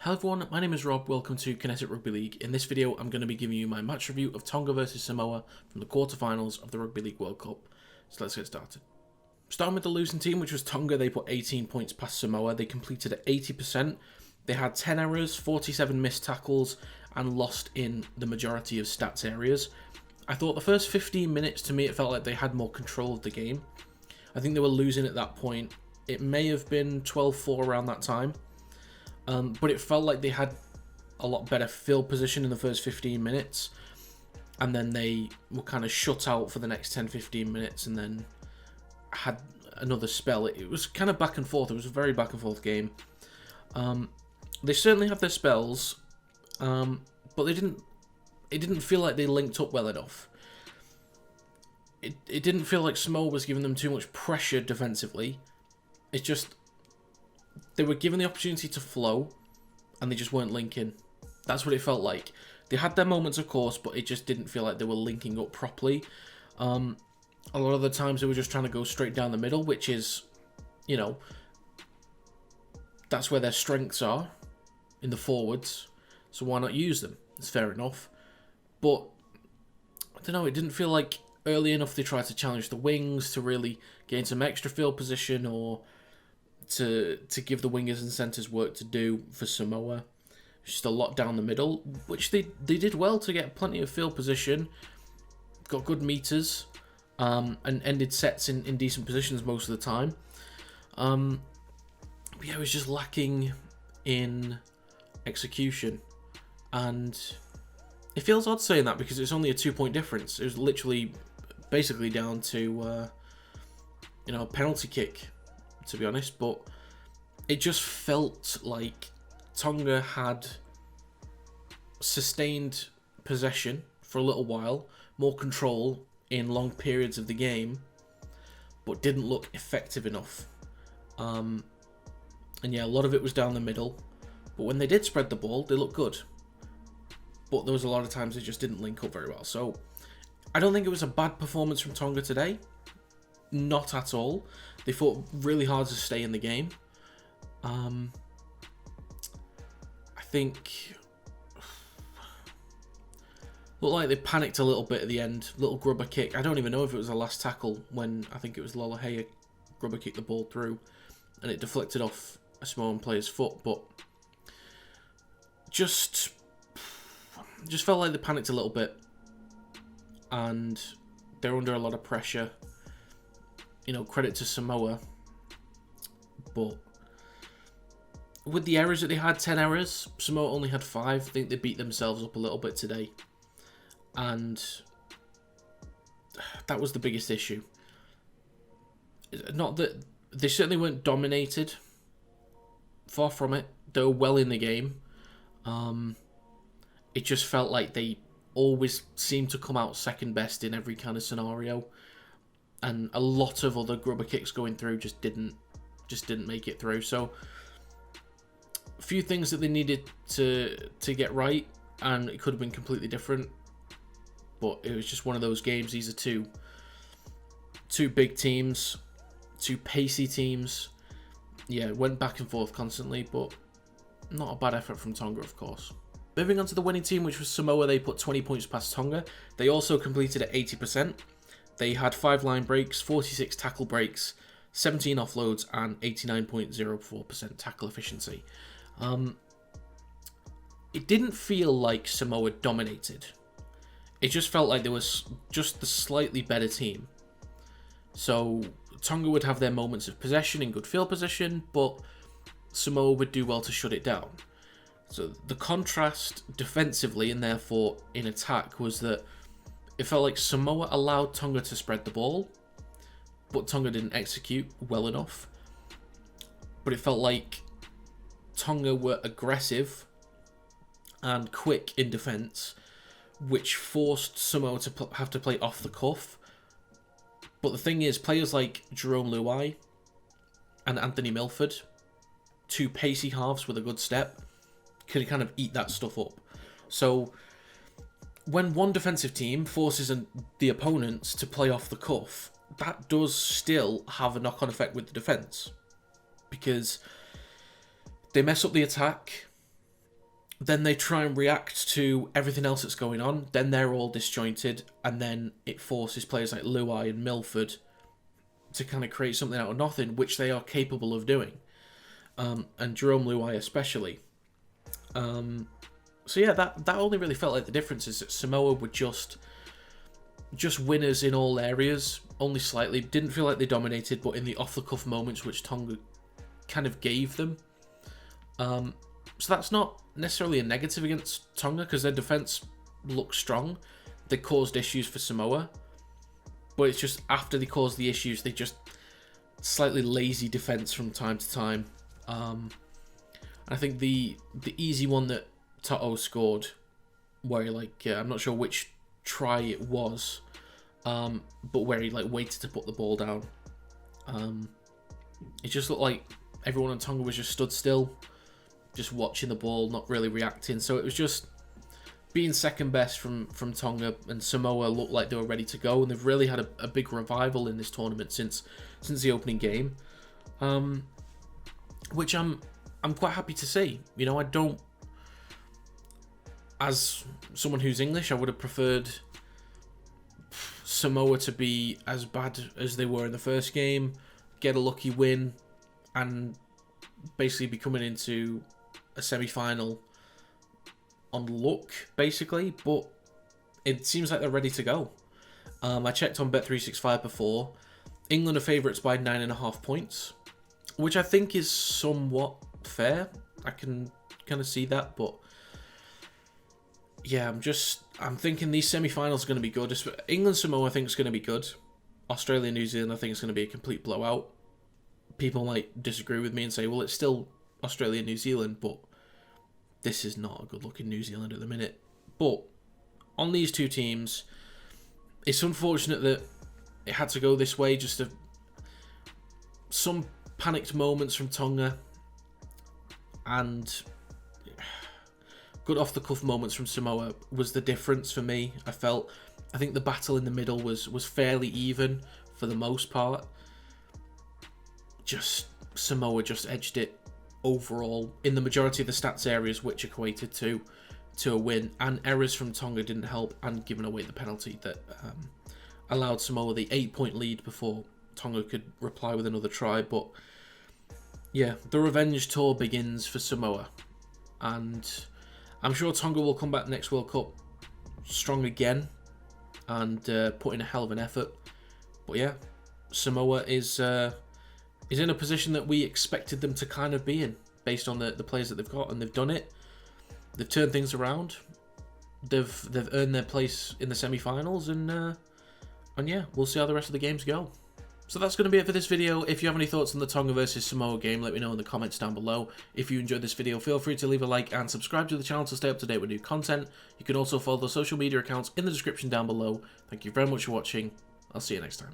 Hello everyone, my name is Rob, welcome to Kinetic Rugby League. In this video I'm going to be giving you my match review of Tonga versus Samoa from the quarterfinals of the Rugby League World Cup. So let's get started. Starting with the losing team, which was Tonga, they put 18 points past Samoa. They completed at 80%. They had 10 errors, 47 missed tackles and lost in the majority of stats areas. I thought the first 15 minutes, to me, it felt like they had more control of the game. I think they were losing at that point. It may have been 12-4 around that time. But it felt like they had a lot better field position in the first 15 minutes. And then they were kind of shut out for the next 10-15 minutes and then had another spell. It was kind of back and forth. It was a very back and forth game. They certainly have their spells, but it didn't feel like they linked up well enough. It didn't feel like Samoa was giving them too much pressure defensively. It's just they were given the opportunity to flow, and they just weren't linking. That's what it felt like. They had their moments, of course, but it just didn't feel like they were linking up properly. A lot of the times they were just trying to go straight down the middle, which is, you know, that's where their strengths are, in the forwards. So why not use them? It's fair enough. But, I don't know, it didn't feel like early enough they tried to challenge the wings to really gain some extra field position or to give the wingers and centres work to do for Samoa. Just a lot down the middle, which they did well to get plenty of field position, got good meters, and ended sets in decent positions most of the time. But yeah, it was just lacking in execution, and it feels odd saying that because it's only a 2-point difference. It was literally basically down to a penalty kick, to be honest, but it just felt like Tonga had sustained possession for a little while, more control in long periods of the game, but didn't look effective enough. And yeah, a lot of it was down the middle, but when they did spread the ball, they looked good. But there was a lot of times they just didn't link up very well. So I don't think it was a bad performance from Tonga today. Not at all. They fought really hard to stay in the game. I think looked like they panicked a little bit at the end. Little grubber kick. I don't even know if it was the last tackle when I think it was Lolohea grubber kicked the ball through and it deflected off a Samoan player's foot, but just felt like they panicked a little bit and they're under a lot of pressure. You know, credit to Samoa, but with the errors that they had, 10 errors, Samoa only had 5. I think they beat themselves up a little bit today, and that was the biggest issue. Not that they certainly weren't dominated, far from it. They were well in the game. It just felt like they always seemed to come out second best in every kind of scenario. And a lot of other grubber kicks going through just didn't make it through. So a few things that they needed to get right, and it could have been completely different. But it was just one of those games. These are two big teams, two pacey teams. Yeah, it went back and forth constantly, but not a bad effort from Tonga, of course. Moving on to the winning team, which was Samoa, they put 20 points past Tonga. They also completed at 80%. They had 5 line breaks, 46 tackle breaks, 17 offloads, and 89.04% tackle efficiency. It didn't feel like Samoa dominated. It just felt like there was just the slightly better team. So Tonga would have their moments of possession in good field position, but Samoa would do well to shut it down. So the contrast defensively and therefore in attack was that it felt like Samoa allowed Tonga to spread the ball, but Tonga didn't execute well enough. But it felt like Tonga were aggressive and quick in defence, which forced Samoa to have to play off the cuff. But the thing is, players like Jerome Luai and Anthony Milford, 2 pacey halves with a good step, could kind of eat that stuff up. So when one defensive team forces the opponents to play off the cuff, that does still have a knock-on effect with the defence. Because they mess up the attack, then they try and react to everything else that's going on. Then they're all disjointed, and then it forces players like Luai and Milford to kind of create something out of nothing, which they are capable of doing. And Jerome Luai especially. So yeah, that only really felt like the difference is that Samoa were just winners in all areas, only slightly. Didn't feel like they dominated, but in the off-the-cuff moments which Tonga kind of gave them. So that's not necessarily a negative against Tonga, because their defence looked strong. They caused issues for Samoa, but it's just after they caused the issues, they just slightly lazy defence from time to time. I think the easy one that Toto scored, where he I'm not sure which try it was, but where he waited to put the ball down. It just looked like everyone in Tonga was just stood still, just watching the ball, not really reacting. So it was just being second best from Tonga, and Samoa looked like they were ready to go, and they've really had a big revival in this tournament since the opening game, which I'm quite happy to see. You know, I don't, as someone who's English, I would have preferred Samoa to be as bad as they were in the first game, get a lucky win, and basically be coming into a semi-final on luck, basically. But it seems like they're ready to go. I checked on Bet365 before. England are favourites by 9.5 points, which I think is somewhat fair. I can kind of see that, but yeah, I'm thinking these semi-finals are going to be good. England Samoa I think is going to be good. Australia New Zealand I think is going to be a complete blowout. People might disagree with me and say, well, it's still Australia New Zealand, but this is not a good looking New Zealand at the minute. But on these two teams, it's unfortunate that it had to go this way. Just some panicked moments from Tonga, and good off-the-cuff moments from Samoa was the difference for me. I think the battle in the middle was fairly even for the most part. Samoa just edged it overall in the majority of the stats areas, which equated to a win. And errors from Tonga didn't help, and giving away the penalty that allowed Samoa the 8-point lead before Tonga could reply with another try. But yeah, the revenge tour begins for Samoa, and I'm sure Tonga will come back next World Cup strong again and put in a hell of an effort. But yeah, Samoa is in a position that we expected them to kind of be in, based on the players that they've got, and they've done it. They've turned things around. They've earned their place in the semi-finals, and yeah, we'll see how the rest of the games go. So that's going to be it for this video. If you have any thoughts on the Tonga versus Samoa game, let me know in the comments down below. If you enjoyed this video, feel free to leave a like and subscribe to the channel to stay up to date with new content. You can also follow the social media accounts in the description down below. Thank you very much for watching. I'll see you next time.